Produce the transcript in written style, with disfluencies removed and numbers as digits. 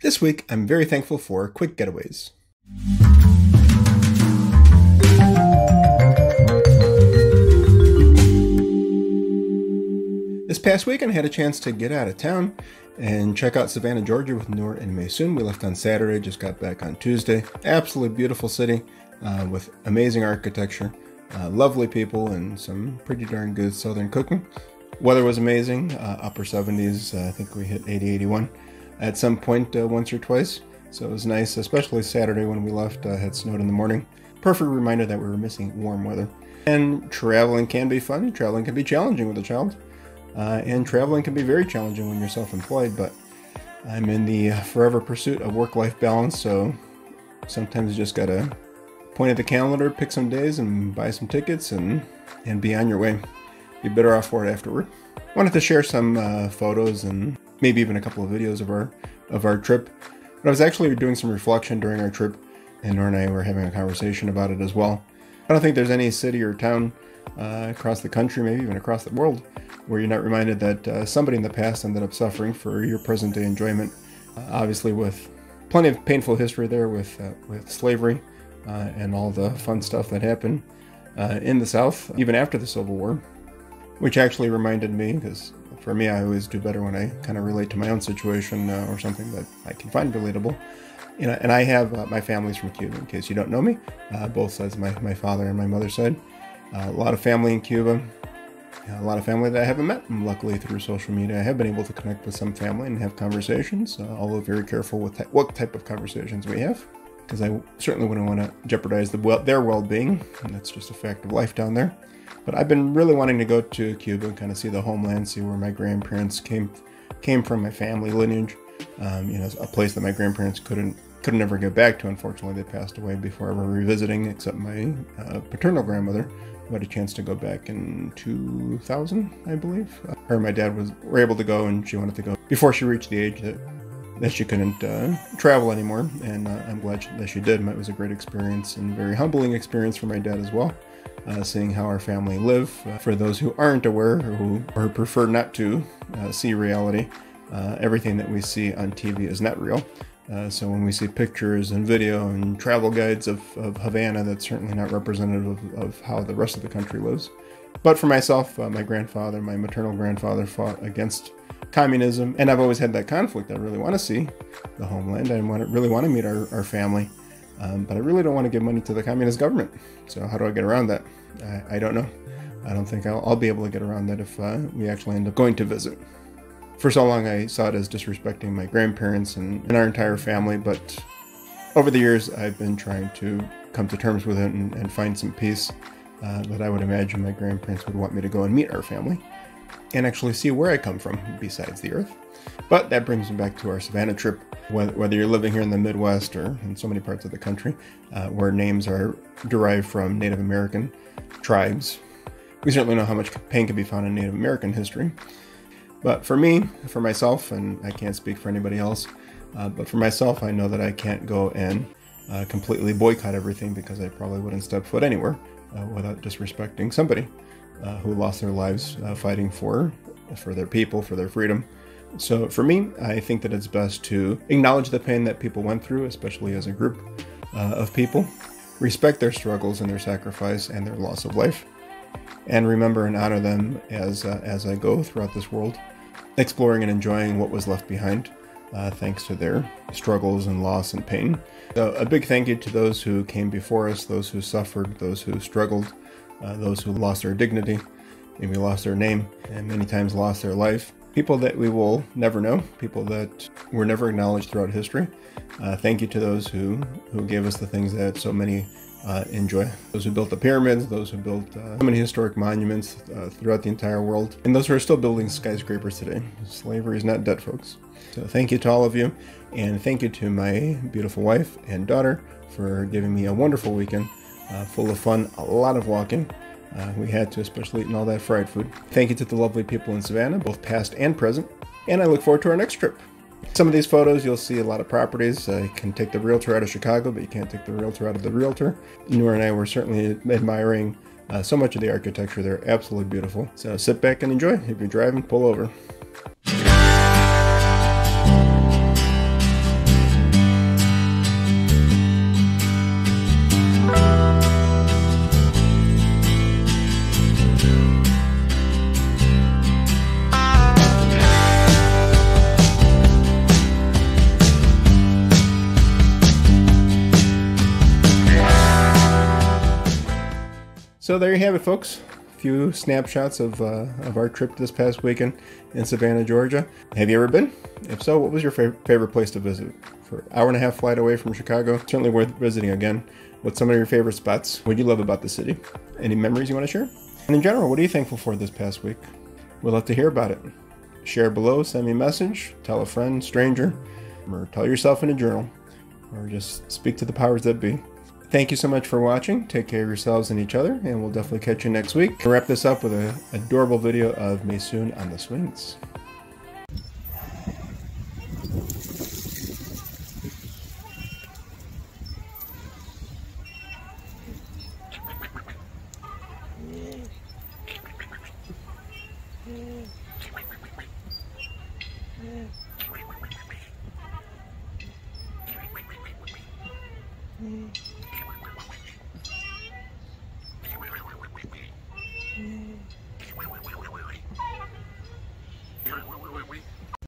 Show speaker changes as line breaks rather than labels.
This week, I'm very thankful for quick getaways. This past weekend, I had a chance to get out of town and check out Savannah, Georgia with Noor and Maysoon. We left on Saturday, just got back on Tuesday. Absolutely beautiful city with amazing architecture, lovely people, and some pretty darn good southern cooking. Weather was amazing, upper 70s. I think we hit 80, 81 at some point once or twice. So it was nice, especially Saturday when we left. Had snowed in the morning. Perfect reminder that we were missing warm weather. And traveling can be fun. Traveling can be challenging with a child. And traveling can be very challenging when you're self-employed, but I'm in the forever pursuit of work-life balance, so sometimes you just gotta point at the calendar, pick some days, and buy some tickets, and be on your way. Be better off for it afterward. Wanted to share some photos and maybe even a couple of videos of our trip. But I was actually doing some reflection during our trip, and Nora and I were having a conversation about it as well. I don't think there's any city or town across the country, maybe even across the world, where you're not reminded that somebody in the past ended up suffering for your present day enjoyment. Obviously with plenty of painful history there with slavery and all the fun stuff that happened in the South, even after the Civil War, which actually reminded me, because for me, I always do better when I kind of relate to my own situation or something that I can find relatable. You know, and I have my family's from Cuba, in case you don't know me, both sides of my father and my mother's side. A lot of family in Cuba, a lot of family that I haven't met, and luckily through social media I have been able to connect with some family and have conversations, although very careful with what type of conversations we have, because I certainly wouldn't want to jeopardize their well-being, and that's just a fact of life down there. But I've been really wanting to go to Cuba and kind of see the homeland, see where my grandparents came from, my family lineage. You know, a place that my grandparents couldn't ever get back to. Unfortunately, they passed away before ever revisiting, except my paternal grandmother, who had a chance to go back in 2000, I believe. Her and my dad were able to go, and she wanted to go before she reached the age that she couldn't travel anymore. And I'm glad that she did. It was a great experience and very humbling experience for my dad as well. Seeing how our family live. For those who aren't aware or prefer not to see reality, everything that we see on TV is not real. So when we see pictures and video and travel guides of Havana, that's certainly not representative of how the rest of the country lives. But for myself, my maternal grandfather fought against communism, and I've always had that conflict. I really want to see the homeland. I really want to meet our family. But I really don't want to give money to the communist government. So how do I get around that? I don't know. I don't think I'll be able to get around that if we actually end up going to visit. For so long, I saw it as disrespecting my grandparents and our entire family. But over the years, I've been trying to come to terms with it and find some peace that I would imagine my grandparents would want me to go and meet our family and actually see where I come from besides the earth. But that brings me back to our Savannah trip. Whether you're living here in the Midwest or in so many parts of the country where names are derived from Native American tribes, we certainly know how much pain can be found in Native American history. But for me, for myself, and I can't speak for anybody else, but for myself, I know that I can't go and completely boycott everything, because I probably wouldn't step foot anywhere without disrespecting somebody who lost their lives fighting for their people, for their freedom. So for me, I think that it's best to acknowledge the pain that people went through, especially as a group of people, respect their struggles and their sacrifice and their loss of life, and remember and honor them as I go throughout this world, exploring and enjoying what was left behind, thanks to their struggles and loss and pain. So a big thank you to those who came before us, those who suffered, those who struggled, those who lost their dignity, maybe lost their name, and many times lost their life. People that we will never know, people that were never acknowledged throughout history. Thank you to those who gave us the things that so many enjoy. Those who built the pyramids, those who built so many historic monuments throughout the entire world, and those who are still building skyscrapers today. Slavery is not dead, folks. So thank you to all of you, and thank you to my beautiful wife and daughter for giving me a wonderful weekend, full of fun, a lot of walking. We had to, especially eating all that fried food. Thank you to the lovely people in Savannah, both past and present, and I look forward to our next trip. Some of these photos, you'll see a lot of properties. You can take the Realtor out of Chicago, but you can't take the Realtor out of the Realtor. Noor and I were certainly admiring so much of the architecture. They're absolutely beautiful. So sit back and enjoy. If you're driving, pull over. So there you have it, folks. A few snapshots of our trip this past weekend in Savannah, Georgia. Have you ever been? If so, what was your favorite place to visit? For an hour-and-a-half flight away from Chicago, certainly worth visiting again. What's some of your favorite spots? What do you love about the city? Any memories you want to share? And in general, what are you thankful for this past week? We'd love to hear about it. Share below, send me a message, tell a friend, stranger, or tell yourself in a journal, or just speak to the powers that be. Thank you so much for watching. Take care of yourselves and each other, and we'll definitely catch you next week. I'll wrap this up with an adorable video of Maysoon on the swings.
Mm.